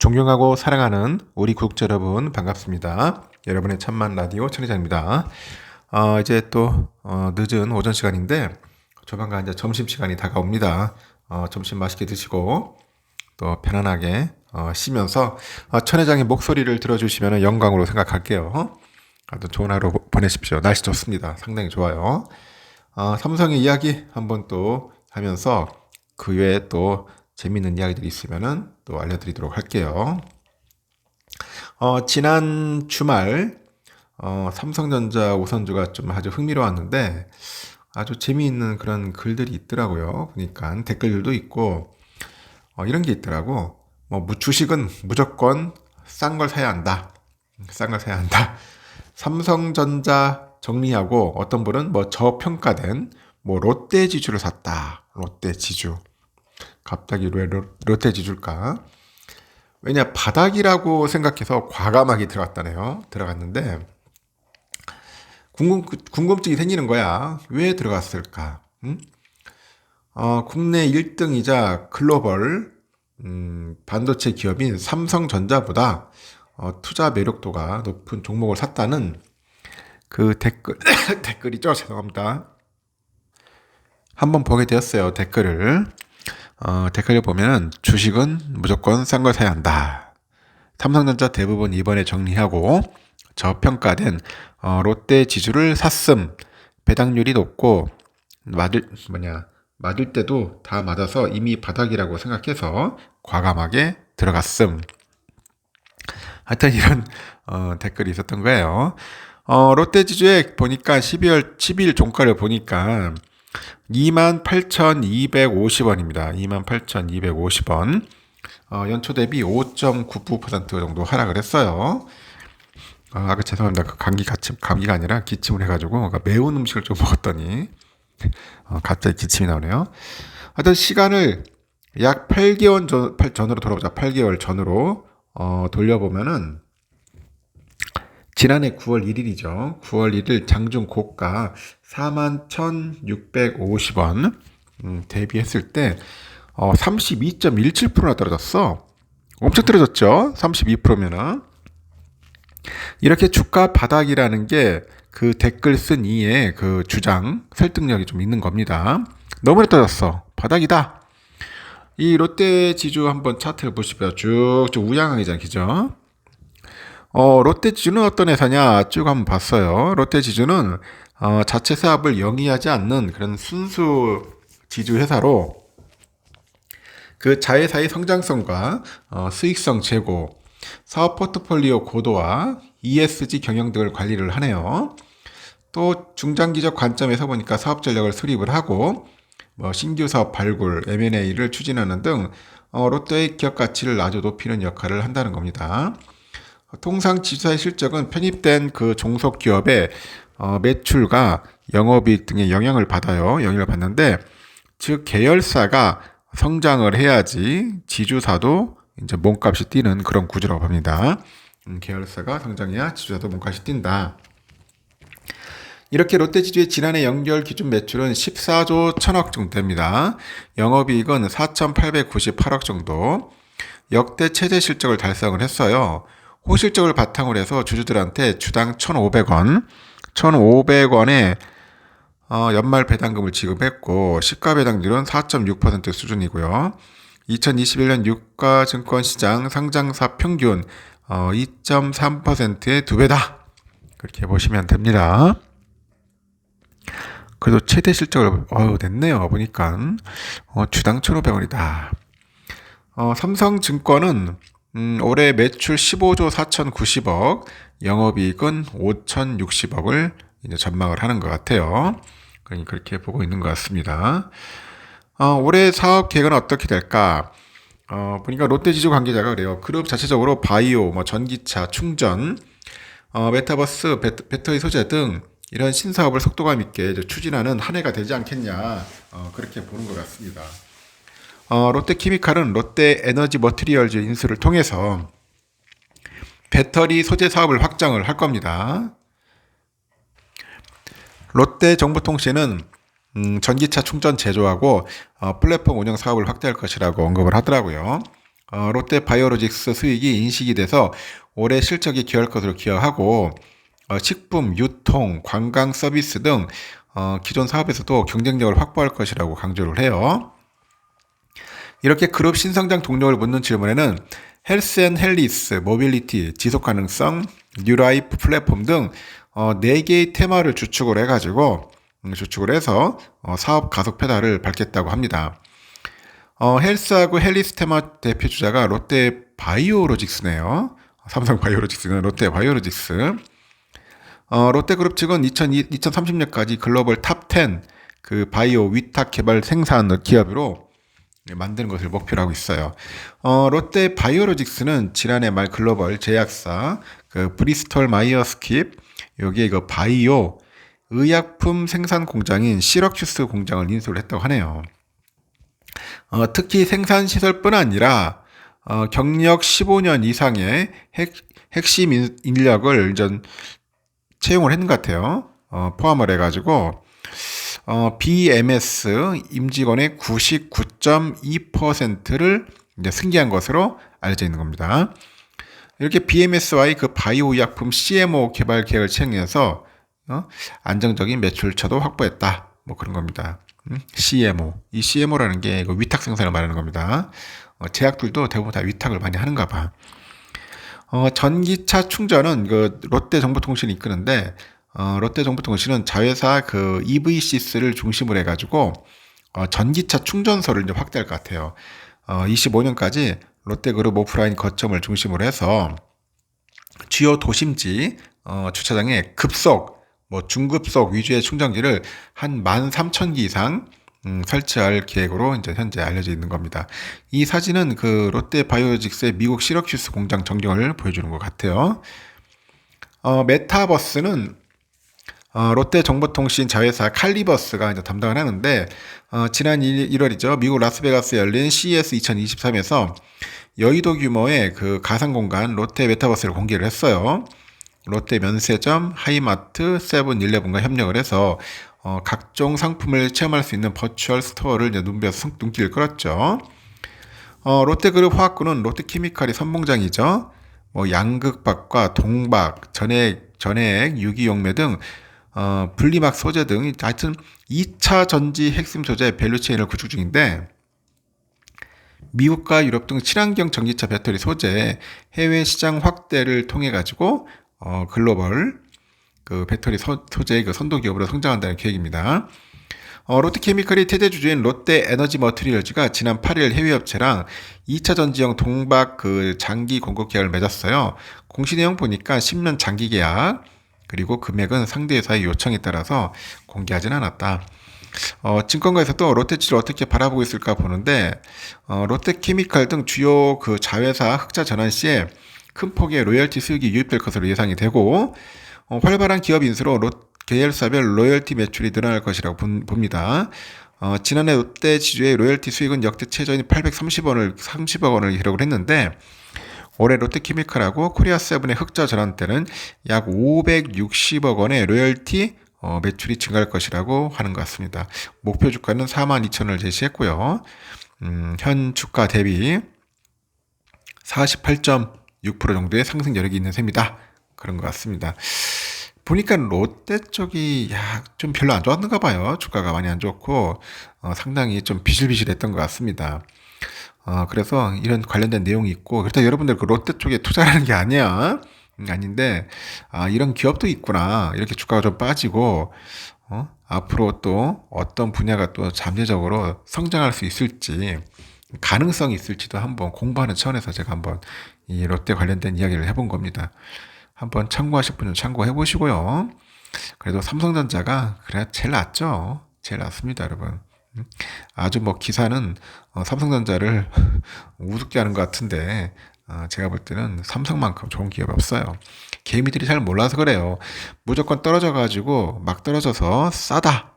존경하고 사랑하는 우리 구독자 여러분 반갑습니다. 여러분의 참만 라디오 천혜자입니다. 이제 또 늦은 오전 시간인데 조만간 이제 점심 시간이 다가옵니다. 점심 맛있게 드시고 또 편안하게 쉬면서 천혜장의 목소리를 들어주시면 영광으로 생각할게요. 아주 좋은 하루 보내십시오. 날씨 좋습니다. 상당히 좋아요. 삼성의 이야기 한번 또 하면서 그 외에 또 재밌는 이야기들이 있으면은 또 알려드리도록 할게요. 지난 주말 삼성전자 우선주가 좀 아주 흥미로웠는데 아주 재미있는 그런 글들이 있더라고요. 보니까 댓글들도 있고 이런 게 있더라고. 주식은 무조건 싼 걸 사야 한다. 싼 걸 사야 한다. 삼성전자 정리하고 어떤 분은 저평가된 롯데지주를 샀다. 롯데지주. 갑자기 왜 롯데지주일까? 왜냐, 바닥이라고 생각해서 과감하게 들어갔다네요. 들어갔는데 궁금증이 생기는 거야. 왜 들어갔을까? 응? 국내 1등이자 글로벌 반도체 기업인 삼성전자보다 투자 매력도가 높은 종목을 샀다는 그 댓글이죠. 죄송합니다. 한번 보게 되었어요. 댓글을 보면은 주식은 무조건 싼 걸 사야 한다. 삼성전자 대부분 이번에 정리하고 저평가된 롯데 지주를 샀음. 배당률이 높고 맞을 때도 다 맞아서 이미 바닥이라고 생각해서 과감하게 들어갔음. 하여튼 이런 댓글이 있었던 거예요. 롯데 지주에 보니까 12일 종가를 보니까 28,250원입니다. 28,250원. 연초 대비 5.99% 정도 하락을 했어요. 아까 죄송합니다. 감기가 아니라 기침을 해가지고 매운 음식을 좀 먹었더니 갑자기 기침이 나오네요. 하여튼 시간을 약 8개월 전으로 돌아보자. 8개월 전으로 돌려보면은 지난해 9월 1일이죠. 9월 1일 장중 고가 41,650원 대비했을 때 32.17%나 떨어졌어. 엄청 떨어졌죠. 32%면은. 이렇게 주가 바닥이라는 게 그 댓글 쓴 이의 그 주장, 설득력이 좀 있는 겁니다. 너무 떨어졌어. 바닥이다. 이 롯데 지주 한번 차트를 보시면 쭉쭉 우양하게 그죠? 롯데 지주는 어떤 회사냐 쭉 한번 봤어요. 롯데 지주는 자체 사업을 영위하지 않는 그런 순수 지주 회사로 그 자회사의 성장성과 수익성 제고, 사업 포트폴리오 고도화, ESG 경영 등을 관리를 하네요. 또 중장기적 관점에서 보니까 사업 전략을 수립을 하고 신규 사업 발굴, M&A를 추진하는 등 롯데의 기업 가치를 아주 높이는 역할을 한다는 겁니다. 통상 지주사의 실적은 편입된 그 종속 기업의 매출과 영업이익 등의 영향을 받아요. 영향을 받는데, 즉 계열사가 성장을 해야지 지주사도 이제 몸값이 뛰는 그런 구조라고 봅니다. 계열사가 성장해야 지주사도 몸값이 뛴다. 이렇게 롯데지주의 지난해 연결 기준 매출은 14조 1000억 정도 됩니다. 영업이익은 4,898억 정도. 역대 최대 실적을 달성을 했어요. 호실적을 바탕으로 해서 주주들한테 주당 1,500원, 1,500원에 연말 배당금을 지급했고 시가 배당률은 4.6% 수준이고요. 2021년 유가증권 시장 상장사 평균 2.3%의 2배다. 그렇게 보시면 됩니다. 그래도 최대 실적을 냈네요. 보니까 주당 1,500원이다. 삼성증권은 올해 매출 15조 4,090억, 영업이익은 5,060억을 이제 전망을 하는 것 같아요. 그렇게 보고 있는 것 같습니다. 올해 사업 계획은 어떻게 될까? 보니까 롯데지주 관계자가 그래요. 그룹 자체적으로 바이오, 전기차, 충전, 메타버스, 배터리 소재 등 이런 신사업을 속도감 있게 추진하는 한 해가 되지 않겠냐, 그렇게 보는 것 같습니다. 롯데케미칼은 롯데에너지 머티리얼즈 인수를 통해서 배터리 소재 사업을 확장을 할 겁니다. 롯데정보통신은 전기차 충전 제조하고 플랫폼 운영 사업을 확대할 것이라고 언급을 하더라고요. 롯데 바이오로직스 수익이 인식이 돼서 올해 실적이 기여할 것으로 기여하고 식품, 유통, 관광 서비스 등 기존 사업에서도 경쟁력을 확보할 것이라고 강조를 해요. 이렇게 그룹 신성장 동력을 묻는 질문에는 헬스앤헬리스, 모빌리티, 지속가능성, 뉴라이프 플랫폼 등 4개의 테마를 주축을 해서 사업 가속 페달을 밟겠다고 합니다. 헬스하고 헬리스 테마 대표 주자가 롯데 바이오로직스네요. 삼성 바이오로직스는 롯데 바이오로직스. 롯데그룹 측은 2030년까지 글로벌 탑10 그 바이오 위탁 개발 생산 기업으로 만드는 것을 목표로 하고 있어요. 롯데 바이오로직스는 지난해 말 글로벌 제약사 그 브리스톨 마이어 스킵 여기에 그 바이오 의약품 생산 공장인 시러큐스 공장을 인수를 했다고 하네요. 특히 생산 시설뿐 아니라 경력 15년 이상의 핵심 인력을 채용을 했는 것 같아요. 포함을 해가지고 BMS 임직원의 99.2%를 이제 승계한 것으로 알려져 있는 겁니다. 이렇게 BMS와의 그 바이오 의약품 CMO 개발 계획을 채용해서 안정적인 매출처도 확보했다. 뭐 그런 겁니다. CMO. 이 CMO라는 게 위탁 생산을 말하는 겁니다. 제약들도 대부분 다 위탁을 많이 하는가 봐. 전기차 충전은 그 롯데정보통신이 이끄는데 롯데정보통신은 자회사 그 EV시스를 중심으로 해가지고 전기차 충전소를 이제 확대할 것 같아요. 25년까지 롯데그룹 오프라인 거점을 중심으로 해서 주요 도심지 주차장에 급속, 뭐 중급속 위주의 충전기를 한 13,000기 이상 설치할 계획으로 이제 현재 알려져 있는 겁니다. 이 사진은 그 롯데 바이오로직스의 미국 시러큐스 공장 전경을 보여주는 것 같아요. 메타버스는 롯데 정보통신 자회사 칼리버스가 이제 담당을 하는데 지난 1월이죠. 미국 라스베가스에 열린 CES 2023에서 여의도 규모의 그 가상공간 롯데 메타버스를 공개를 했어요. 롯데 면세점, 하이마트, 세븐일레븐과 협력을 해서 각종 상품을 체험할 수 있는 버추얼 스토어를 이제 눈길을 끌었죠. 롯데그룹 화학군은 롯데케미칼이 선봉장이죠. 뭐 양극박과 동박, 전해액, 유기용매 등 분리막 소재 등 하여튼 2차 전지 핵심 소재 밸류체인을 구축 중인데 미국과 유럽 등 친환경 전기차 배터리 소재 해외 시장 확대를 통해 가지고 글로벌 그 배터리 소재의 그 선도 기업으로 성장한다는 계획입니다. 롯데케미칼이 태제 주주인 롯데 에너지 머티리얼즈가 지난 8일 해외 업체랑 2차 전지형 동박 그 장기 공급 계약을 맺었어요. 공시 내용 보니까 10년 장기 계약 그리고 금액은 상대 회사의 요청에 따라서 공개하진 않았다. 증권가에서도 롯데치를 어떻게 바라보고 있을까 보는데 롯데케미칼 등 주요 그 자회사 흑자 전환 시에 큰 폭의 로열티 수익이 유입될 것으로 예상이 되고 활발한 기업 인수로 계열사별 로열티 매출이 늘어날 것이라고 봅니다. 지난해 롯데 지주의 로열티 수익은 역대 최저인 30억 원을 기록을 했는데 올해 롯데케미칼하고 코리아세븐의 흑자 전환 때는 약 560억 원의 로열티 매출이 증가할 것이라고 하는 것 같습니다. 목표 주가는 42,000원을 제시했고요. 현 주가 대비 48.6% 정도의 상승 여력이 있는 셈이다. 그런 것 같습니다. 보니까 롯데 쪽이 좀 별로 안 좋았는가 봐요. 주가가 많이 안 좋고 상당히 좀 비실비실했던 것 같습니다. 그래서 이런 관련된 내용이 있고 그렇다고 여러분들 그 롯데 쪽에 투자하는 게 아니야. 아닌데 이런 기업도 있구나. 이렇게 주가가 좀 빠지고 앞으로 또 어떤 분야가 또 잠재적으로 성장할 수 있을지 가능성이 있을지도 한번 공부하는 차원에서 제가 한번 이 롯데 관련된 이야기를 해본 겁니다. 한번 참고하실 분은 참고해 보시고요. 그래도 삼성전자가 그래야 제일 낫죠. 제일 낫습니다, 여러분. 아주 뭐 기사는 삼성전자를 우습게 하는 것 같은데 제가 볼 때는 삼성만큼 좋은 기업이 없어요. 개미들이 잘 몰라서 그래요. 무조건 떨어져가지고 막 떨어져서 싸다.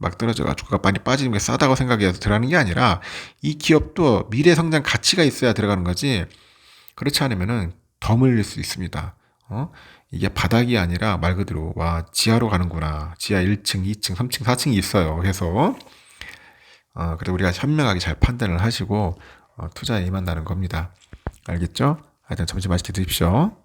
막 떨어져가 주가가 많이 빠지는 게 싸다고 생각해서 들어가는 게 아니라 이 기업도 미래 성장 가치가 있어야 들어가는 거지. 그렇지 않으면은 더 물릴 수 있습니다. 이게 바닥이 아니라 말 그대로 와 지하로 가는구나. 지하 1층, 2층, 3층, 4층이 있어요. 그래서 그래도 우리가 현명하게 잘 판단을 하시고 투자에 임한다는 겁니다. 알겠죠? 하여튼 점심 맛있게 드십시오.